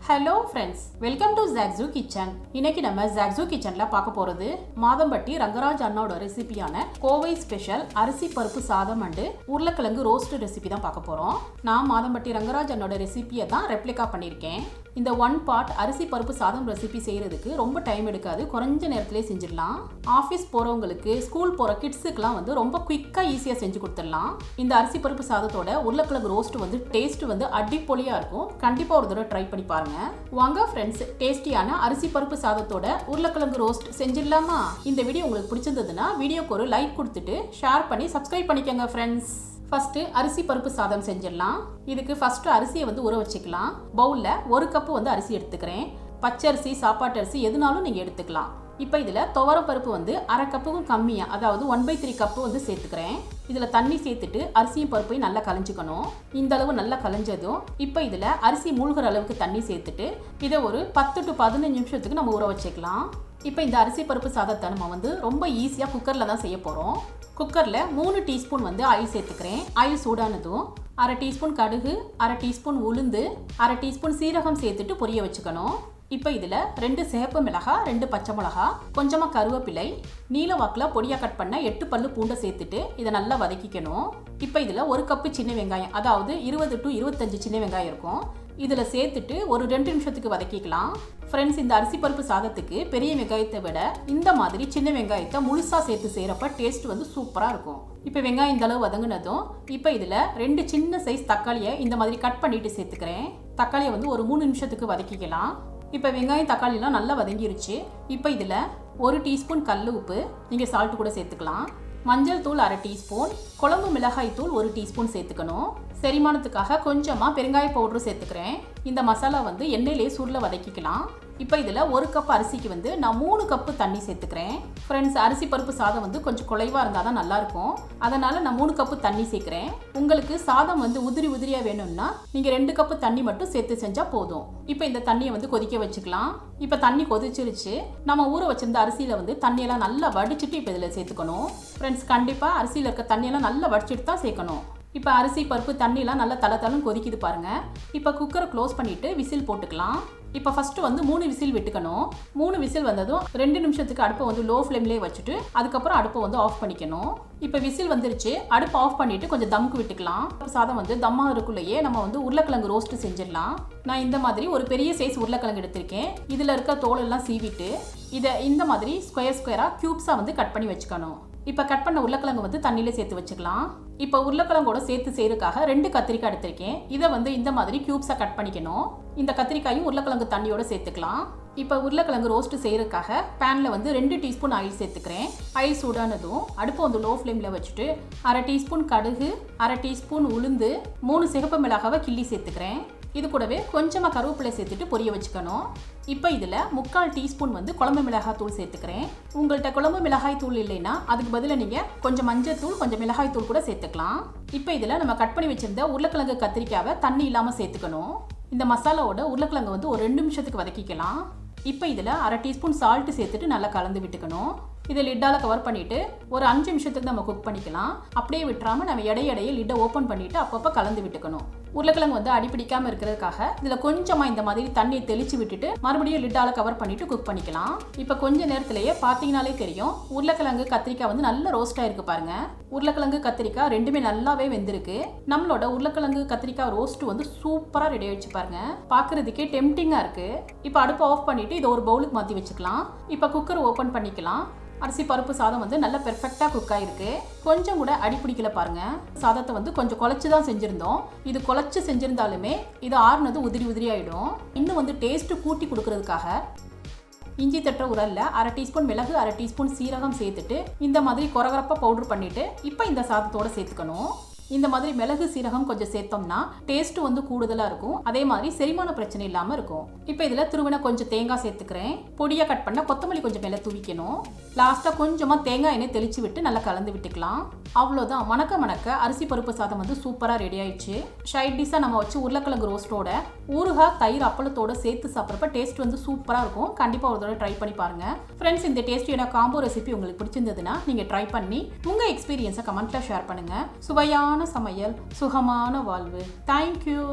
Hello friends, welcome to zaagzoogkitchen. இன்னைக்கு நம்ம zaagzoogkitchenல பார்க்க போறது மாதம்பட்டி ரங்கராஜ் அண்ணோட ரெசிபியான கோவை ஸ்பெஷல் அரிசி பருப்பு சாதம் அண்ட் உருளைக்கிழங்கு ரோஸ்ட் ரெசிபி தான் பார்க்க போறோம். நான் மாதம்பட்டி ரங்கராஜ் அண்ணோட ரெசிபியை தான் ரெப்ளிகா பண்ணியிருக்கேன். இந்த ஒன் பார்ட் அரிசி பருப்பு சாதம் ரெசிபி செய்யறதுக்கு ரொம்ப டைம் எடுக்காது, குறைஞ்ச நேரத்திலே செஞ்சிடலாம். ஆஃபீஸ் போறவங்களுக்கு, ஸ்கூல் போற கிட்ஸுக்குலாம் வந்து ரொம்ப குயிக்கா ஈஸியா செஞ்சு கொடுத்துடலாம். இந்த அரிசி பருப்பு சாதத்தோட உருளைக்கிழங்கு ரோஸ்ட் வந்து டேஸ்ட் வந்து அடிப்பொலியா இருக்கும். கண்டிப்பா ஒரு தடவை ட்ரை பண்ணி பாருங்க. வாங்க ஃப்ரெண்ட்ஸ், டேஸ்டியான அரிசி பருப்பு சாதத்தோட உருளைக்கிழங்கு ரோஸ்ட் செஞ்சிடலாமா? இந்த வீடியோ உங்களுக்கு பிடிச்சிருந்ததுன்னா வீடியோக்கு ஒரு லைக் கொடுத்துட்டு ஷேர் பண்ணி சப்ஸ்கிரைப் பண்ணிக்கோங்க ஃப்ரெண்ட்ஸ். ஃபர்ஸ்ட் அரிசி பருப்பு சாதம் செஞ்சிடலாம். இதுக்கு ஃபர்ஸ்ட் அரிசியை வந்து ஊற வச்சுக்கலாம். பவுல்ல 1 கப்பு வந்து அரிசி எடுத்துக்கிறேன். பச்சரிசி, சாப்பாட்டு அரிசி எதுனாலும் நீங்க எடுத்துக்கலாம். இப்போ இதில் துவரம் பருப்பு வந்து 1/2 கப்புக்கும் கம்மியாக, அதாவது 1/3 கப்பு வந்து சேர்த்துக்கிறேன். இதில் தண்ணி சேர்த்துட்டு அரிசியும் பருப்பையும் நல்லா கலைஞ்சிக்கணும். இந்த அளவு நல்லா கலைஞ்சதும் இப்போ இதில் அரிசி மூழ்கிற அளவுக்கு தண்ணி சேர்த்துட்டு இதை ஒரு 10 to 15 நிமிஷத்துக்கு நம்ம ஊற வச்சுக்கலாம். இப்போ இந்த அரிசி பருப்பு சாதத்தை நம்ம வந்து ரொம்ப ஈஸியாக குக்கரில் தான் செய்ய போகிறோம். குக்கரில் 3 டீஸ்பூன் வந்து ஆயில் சேர்த்துக்கிறேன். ஆயில் சூடானதும் 1/2 டீஸ்பூன் கடுகு, 1/2 டீஸ்பூன் உளுந்து, 1/2 டீஸ்பூன் சீரகம் சேர்த்துட்டு பொரிய வச்சுக்கணும். இப்போ இதில் 2 சிவப்பு மிளகாய், 2 பச்சை மிளகாய், கொஞ்சமாக கருவேப்பிலை, நீல வாக்கில் பொடியாக கட் பண்ண 8 பல்லு பூண்டை சேர்த்துட்டு இதை நல்லா வதக்கிக்கணும். இப்போ இதில் 1 கப்பு சின்ன வெங்காயம், அதாவது 20 to 25 சின்ன வெங்காயம் இருக்கும். இதில் சேர்த்துட்டு ஒரு 2 நிமிஷத்துக்கு வதக்கிக்கலாம். ஃப்ரெண்ட்ஸ், இந்த அரிசி பருப்பு சாதத்துக்கு பெரிய வெங்காயத்தை விட இந்த மாதிரி சின்ன வெங்காயத்தை முழுசாக சேர்த்து செய்கிறப்ப டேஸ்ட் வந்து சூப்பராக இருக்கும். இப்போ வெங்காயம் இந்த அளவு வதங்கினதும் இப்போ இதில் 2 சின்ன சைஸ் தக்காளியை இந்த மாதிரி கட் பண்ணிட்டு சேர்த்துக்கிறேன். தக்காளியை வந்து ஒரு 3 நிமிஷத்துக்கு வதக்கிக்கலாம். இப்போ வெங்காயம் தக்காளிலாம் நல்லா வதங்கிருச்சு. இப்போ இதில் 1 டீஸ்பூன் கல் உப்பு, நீங்கள் சால்ட் கூட சேர்த்துக்கலாம். மஞ்சள் தூள் 1/2 டீஸ்பூன், குழம்பு மிளகாய் தூள் 1 டீஸ்பூன் சேர்த்துக்கணும். செரிமானத்துக்காக கொஞ்சமாக பெருங்காய பவுடர் சேர்த்துக்கிறேன். இந்த மசாலா வந்து எண்ணெயிலே சூடில் வதக்கிக்கலாம். இப்போ இதில் 1 கப் அரிசிக்கு வந்து நான் 3 கப்பு தண்ணி சேர்த்துக்கிறேன். ஃப்ரெண்ட்ஸ், அரிசி பருப்பு சாதம் வந்து கொஞ்சம் குலைவாக இருந்தால் தான் நல்லாயிருக்கும். அதனால் நான் 3 கப்பு தண்ணி சேர்க்குறேன். உங்களுக்கு சாதம் வந்து உதிரி உதிரியாக வேணும்னா நீங்கள் 2 கப்பு தண்ணி மட்டும் சேர்த்து செஞ்சால் போதும். இப்போ இந்த தண்ணியை வந்து கொதிக்க வச்சுக்கலாம். இப்போ தண்ணி கொதிச்சிருச்சு. நம்ம ஊற வச்சிருந்த அரிசியில் வந்து தண்ணியெல்லாம் நல்லா வடிச்சிட்டு இப்போ இதில் சேர்த்துக்கணும். ஃப்ரெண்ட்ஸ், கண்டிப்பாக அரிசியில் இருக்க தண்ணியெல்லாம் நல்லா வடிச்சிட்டு தான் சேர்க்கணும். இப்போ அரிசி பருப்பு தண்ணிலாம் நல்லா தளன்னு கொதிக்குது பாருங்கள். இப்போ குக்கரை க்ளோஸ் பண்ணிவிட்டு விசில் போட்டுக்கலாம். இப்போ ஃபஸ்ட்டு வந்து 3 விசில் விட்டுக்கணும். 3 விசில் வந்ததும் 2 நிமிஷத்துக்கு அடுப்பை வந்து லோ ஃப்ளேம்லேயே வச்சுட்டு அதுக்கப்புறம் அடுப்பை வந்து ஆஃப் பண்ணிக்கணும். இப்போ விசில் வந்துருச்சு. அடுப்பை ஆஃப் பண்ணிவிட்டு கொஞ்சம் தம்க்கு விட்டுக்கலாம். சாதம் வந்து தம்மாக இருக்குள்ளேயே நம்ம வந்து உருளைக்கிழங்கு ரோஸ்ட்டு செஞ்சிடலாம். நான் இந்த மாதிரி ஒரு பெரிய சைஸ் உருளைக்கிழங்கு எடுத்திருக்கேன். இதில் இருக்க தோலெல்லாம் சீவிட்டு இதை இந்த மாதிரி ஸ்கொயராக க்யூப்ஸாக வந்து கட் பண்ணி வச்சுக்கணும். இப்போ கட் பண்ண உருளைக்கிழங்கு வந்து தண்ணியில சேர்த்து வச்சுக்கலாம். இப்போ உருளைக்கிழங்கோட சேர்த்து செய்யறதுக்காக 2 கத்திரிக்காய் எடுத்திருக்கேன். இதை வந்து இந்த மாதிரி க்யூப்ஸாக கட் பண்ணிக்கணும். இந்த கத்திரிக்காயும் உருளைக்கிழங்கு தண்ணியோட சேர்த்துக்கலாம். இப்போ உருளைக்கிழங்கு ரோஸ்ட் செய்யறதுக்காக பேனில் வந்து 2 டீஸ்பூன் ஆயில் சேர்த்துக்கிறேன். ஆயில் சூடானதும் அடுப்பை வந்து லோ ஃப்ளேமில் வச்சுட்டு 1/2 டீஸ்பூன் கடுகு, 1/2 டீஸ்பூன் உளுந்து, 3 சிவப்பு மிளகாவை கிள்ளி சேர்த்துக்கிறேன். இது கூடவே கொஞ்சமாக கருவேப்பிலை சேர்த்துட்டு பொரிய வச்சுக்கணும். இப்போ இதில் 3/4 டீஸ்பூன் வந்து குழம்பு மிளகாய் தூள் சேர்த்துக்கிறேன். உங்கள்கிட்ட குழம்பு மிளகாய் தூள் இல்லைன்னா அதுக்கு பதிலாக நீங்கள் கொஞ்சம் மஞ்சள் தூள், கொஞ்சம் மிளகாய் தூள் கூட சேர்த்துக்கலாம். இப்போ இதில் நம்ம கட் பண்ணி வச்சிருந்த உருளைக்கிழங்கு கத்திரிக்காவை தண்ணி இல்லாமல் சேர்த்துக்கணும். இந்த மசாலாவோட உருளைக்கிழங்கு வந்து ஒரு 2 நிமிஷத்துக்கு வதக்கிக்கலாம். இப்போ இதில் 1/2 டீஸ்பூன் சால்ட்டு சேர்த்துட்டு நல்லா கலந்து விட்டுக்கணும். இதை லிட்டால் கவர் பண்ணிவிட்டு ஒரு 5 நிமிஷத்துக்கு நம்ம குக் பண்ணிக்கலாம். அப்படியே விட்டுறாமல் நம்ம இடையிடையே லிட்டை ஓப்பன் பண்ணிவிட்டு அப்பப்போ கலந்து விட்டுக்கணும். உருளைக்கிழங்கு வந்து அடிப்பிடிக்காமல் இருக்கிறதுக்காக இதில் கொஞ்சமாக இந்த மாதிரி தண்ணியை தெளித்து விட்டுட்டு மறுபடியும் லிட்டால் கவர் பண்ணிவிட்டு குக் பண்ணிக்கலாம். இப்போ கொஞ்ச நேரத்திலேயே பார்த்தீங்கனாலே தெரியும் உருளைக்கிழங்கு கத்திரிக்காய் வந்து நல்ல ரோஸ்ட்டாக இருக்குது பாருங்கள். உருளைக்கிழங்கு கத்திரிக்காய் ரெண்டுமே நல்லாவே வெந்திருக்கு. நம்மளோட உருளைக்கிழங்கு கத்திரிக்காய் ரோஸ்ட் வந்து சூப்பராக ரெடி ஆகிடுச்சு பாருங்கள். பார்க்குறதுக்கே டெம்டிங்காக இருக்குது. இப்போ அடுப்பை ஆஃப் பண்ணிவிட்டு இதை ஒரு பவுலுக்கு மாற்றி வச்சுக்கலாம். இப்போ குக்கர் ஓப்பன் பண்ணிக்கலாம். அரிசி பருப்பு சாதம் வந்து நல்லா பெர்ஃபெக்டாக குக் ஆகிருக்கு. கொஞ்சம் கூட அடி பிடிக்கல பாருங்கள். சாதத்தை வந்து கொஞ்சம் குழச்சி தான் செஞ்சுருந்தோம். இது குழச்சி செஞ்சுருந்தாலுமே இது ஆறுனது உதிரி உதிரி ஆகிடும். இன்னும் வந்து டேஸ்ட்டு கூட்டி கொடுக்கறதுக்காக இஞ்சி தட்டுற உரலில் 1/2 டீஸ்பூன் மிளகு, 1/2 டீஸ்பூன் சீரகம் சேர்த்துட்டு இந்த மாதிரி கொரகரப்பாக பவுடர் பண்ணிவிட்டு இப்போ இந்த சாதத்தோடு சேர்த்துக்கணும். இந்த மாதிரி மிளகு சீரகம் கொஞ்சம் சேர்த்தோம்னா டேஸ்ட் வந்து கூடுதலாக இருக்கும். அதே மாதிரி செரிமான பிரச்சனை இல்லாமல் இருக்கும். இப்போ இதில் துருவின கொஞ்சம் தேங்காய் சேர்த்துக்கிறேன். பொடியாக கட் பண்ண கொத்தமல்லி கொஞ்சம் மேலே தூவிக்கணும். லாஸ்ட்டாக கொஞ்சமாக தேங்காய் எண்ணெய் தெளித்து விட்டு நல்லா கலந்து விட்டுக்கலாம். அவ்வளோதான். மணக்க மணக்க அரிசி பருப்பு சாதம் வந்து சூப்பராக ரெடி ஆயிடுச்சு. சைட் டிஷ்ஷாக நம்ம வச்சு உருளைக்கிழங்கு ரோஸ்ட்டோட ஊறுகாய், தயிர், அப்பளத்தோட சேர்த்து சாப்பிட்றப்ப டேஸ்ட் வந்து சூப்பராக இருக்கும். கண்டிப்பாக ஒரு தடவை ட்ரை பண்ணி பாருங்கள். ஃப்ரெண்ட்ஸ், இந்த டேஸ்டியான காம்போ ரெசிபி உங்களுக்கு பிடிச்சிருந்ததுன்னா நீங்கள் ட்ரை பண்ணி உங்கள் எக்ஸ்பீரியன்ஸை கமெண்ட்டில் ஷேர் பண்ணுங்கள். சுவையான சமையல், சுகமான வாழ்வு. தேங்க்யூ.